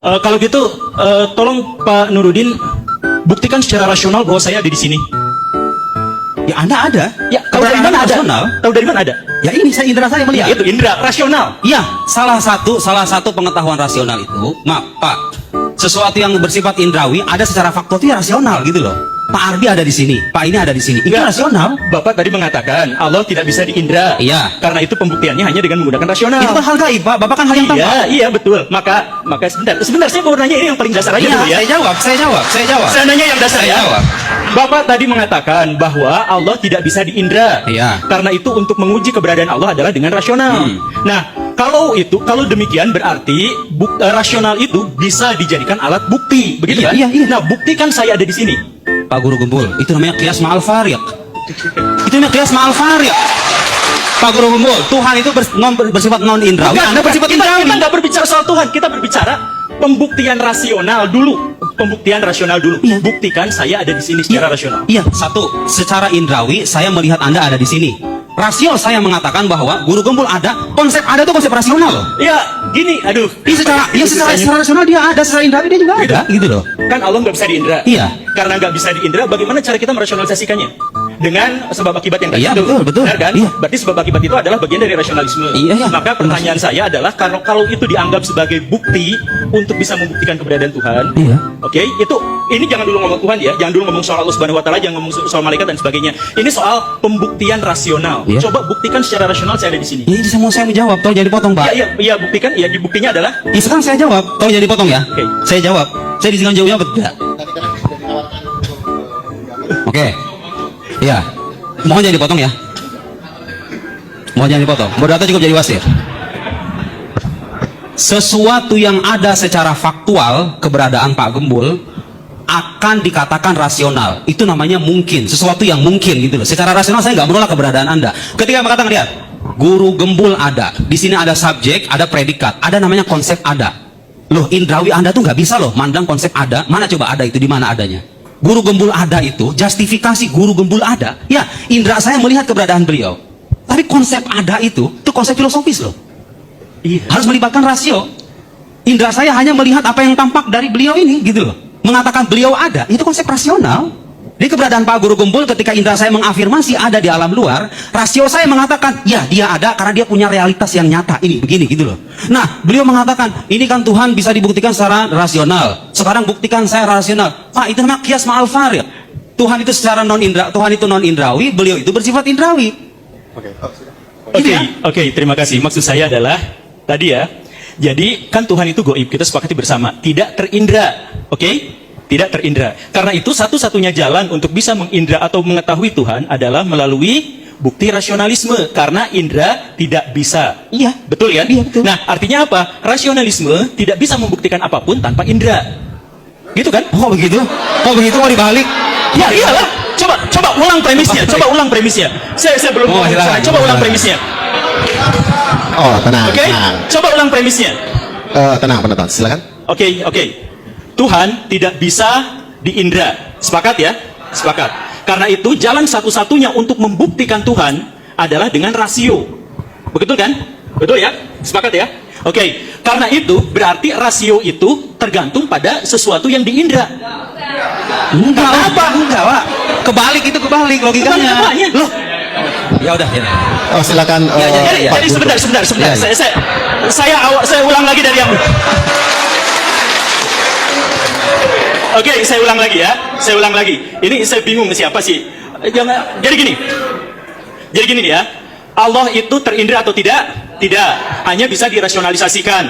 Kalau gitu, tolong Pak Nurudin buktikan secara rasional bahwa saya ada di sini. Ya Anda ada. Ya, tahu dari mana ada? Rasional. Tahu dari mana ada? Ya ini saya indera saya Ya, melihat. itu indera rasional. Iya, salah satu pengetahuan rasional itu, maaf Pak, sesuatu yang bersifat indrawi ada secara faktual itu ya rasional gitu loh. Pak Ardi ada di sini, Pak ini ada di sini. Itu Enggak. rasional. Bapak tadi mengatakan Allah tidak bisa diindra. Iya. Karena itu pembuktiannya hanya dengan menggunakan rasional. Itu kan hal gaib, Pak. Bapak kan hal yang tampak. Iya, iya betul. Maka sebentar saya mau nanya ini yang paling dasar aja Iya, dulu ya. saya jawab. Saya nanya yang dasar Saya ya. jawab. Bapak tadi mengatakan bahwa Allah tidak bisa diindra. Iya. Karena itu untuk menguji keberadaan Allah adalah dengan rasional. Nah, kalau demikian berarti rasional itu bisa dijadikan alat bukti, begitu Iya, kan? iya, iya. Nah, buktikan saya ada di sini. Pak Guru Gembul, itu namanya qiyas ma'al fariq. Itu namanya qiyas ma'al fariq. Pak Guru Gembul, Tuhan itu bersifat non indrawi, Anda bersifat indrawi. Kita nggak berbicara soal Tuhan, kita berbicara pembuktian rasional dulu. Pembuktian rasional dulu. Iya. Buktikan saya ada di sini secara rasional. Iya, satu, secara indrawi saya melihat Anda ada di sini. Rasio saya mengatakan bahwa Guru Gembul ada, konsep ada itu konsep rasional loh. Ya, gini, aduh. Secara rasional dia ada, secara indrawi dia juga ada, gitu loh. Kan Allah nggak bisa diindra. Iya. Karena nggak bisa diindra, bagaimana cara kita merasionalisasikannya? Dengan sebab akibat yang tadi Iya, itu. betul. Benar kan? Iya. Berarti sebab akibat itu adalah bagian dari rasionalisme. Iya, iya. Maka pertanyaan saya adalah kalau itu dianggap sebagai bukti untuk bisa membuktikan keberadaan Tuhan. Iya. Oke, ini jangan dulu ngomong Tuhan ya, jangan dulu ngomong soal Allah Subhanahu wa taala, jangan ngomong soal malaikat dan sebagainya. Ini soal pembuktian rasional. Iya. Coba buktikan secara rasional saya ada di sini. Ya, ini saya menjawab, tolong jadi potong, Pak. Iya, buktikan. Iya, buktinya adalah Ya, sekarang saya jawab, tolong jadi potong ya. Oke. Saya jawab. Saya dizinkan jawabnya apa tidak? Oke. Iya. Mohon jangan dipotong ya. Mohon jangan dipotong. Berdata cukup jadi wasir. Sesuatu yang ada secara faktual keberadaan Pak Gembul akan dikatakan rasional. Itu namanya mungkin. Sesuatu yang mungkin gitu loh. Secara rasional saya nggak menolak keberadaan Anda. Ketika mengatakan lihat, Guru Gembul ada. Di sini ada subjek, ada predikat, ada namanya konsep ada. Loh, indrawi Anda tuh nggak bisa loh mandang konsep ada. Mana coba ada itu, di mana adanya? Guru Gembul ada itu, justifikasi Guru Gembul ada. Ya, indra saya melihat keberadaan beliau. Tapi konsep ada itu konsep filosofis loh. iya. Harus melibatkan rasio. Indra saya hanya melihat apa yang tampak dari beliau ini, gitu loh. Mengatakan beliau ada, itu konsep rasional. Di keberadaan Pak Guru Gembul ketika indra saya mengafirmasi ada di alam luar, rasio saya mengatakan, ya dia ada karena dia punya realitas yang nyata. Ini begini gitu loh. Nah, beliau mengatakan, ini kan Tuhan bisa dibuktikan secara rasional. Sekarang buktikan saya rasional. Pak, itu namanya qiyas ma'al fariq. Tuhan itu secara Tuhan itu non indrawi, beliau itu bersifat indrawi. Oke, terima kasih. Maksud saya adalah tadi ya. Jadi kan Tuhan itu goib, kita sepakati bersama, tidak terindra. Oke? Tidak terindra. Karena itu satu-satunya jalan untuk bisa mengindra atau mengetahui Tuhan adalah melalui bukti rasionalisme. Karena indra tidak bisa. Iya. Betul ya? Iya, betul. Nah, artinya apa? Rasionalisme tidak bisa membuktikan apapun tanpa indra. Gitu kan? Oh begitu? Oh begitu mau dibalik? Ya iyalah. Coba ulang premisnya. Coba ulang premisnya. Saya belum Oh, ngomong silakan. sana. Coba ulang premisnya. Oh, tenang, Oke? tenang. Coba ulang premisnya. Tenang, penonton, silakan. Oke. Tuhan tidak bisa diindra. Sepakat ya? Sepakat. Karena itu jalan satu-satunya untuk membuktikan Tuhan adalah dengan rasio. Betul kan? Betul ya? Sepakat ya? Oke. Karena itu berarti rasio itu tergantung pada sesuatu yang diindra. Enggak, Apa? Enggak, Pak. Kebalik itu kebalik logikanya. Kebalik apanya? Loh. Ya udah, ya. Oh, silakan. Ya, Pak Jadi Guntur. sebentar. Ya, ya. Saya ulang lagi dari yang. Oke, saya ulang lagi ya. Saya ulang lagi. Ini saya bingung siapa sih. Jadi gini ya. Allah itu terindra atau tidak? Tidak. Hanya bisa dirasionalisasikan.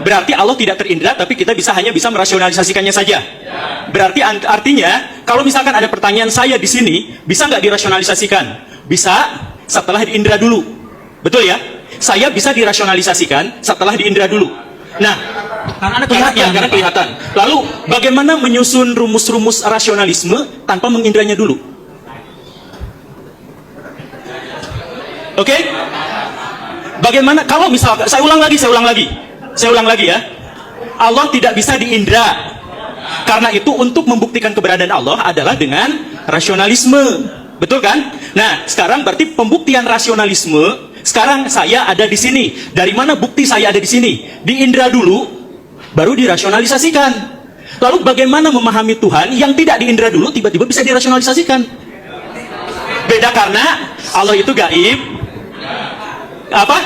Berarti Allah tidak terindra, tapi kita hanya bisa merasionalisasikannya saja. Berarti artinya, kalau misalkan ada pertanyaan saya di sini, bisa nggak dirasionalisasikan? Bisa setelah diindra dulu. Betul ya? Saya bisa dirasionalisasikan setelah diindra dulu. Nah, karena kelihatan. Lalu, bagaimana menyusun rumus-rumus rasionalisme tanpa mengindranya dulu? Oke? Bagaimana kalau misalkan saya ulang lagi ya. Allah tidak bisa diindra. Karena itu untuk membuktikan keberadaan Allah adalah dengan rasionalisme. Betul kan? Nah, sekarang berarti pembuktian rasionalisme. Sekarang saya ada di sini. Dari mana bukti saya ada di sini? Diindra dulu. baru dirasionalisasikan. Lalu bagaimana memahami Tuhan yang tidak diindra dulu tiba-tiba bisa dirasionalisasikan? Beda karena Allah itu gaib. Apa?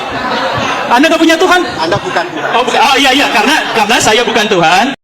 Anda nggak punya Tuhan? Anda bukan Tuhan. Oh, iya, karena saya bukan Tuhan.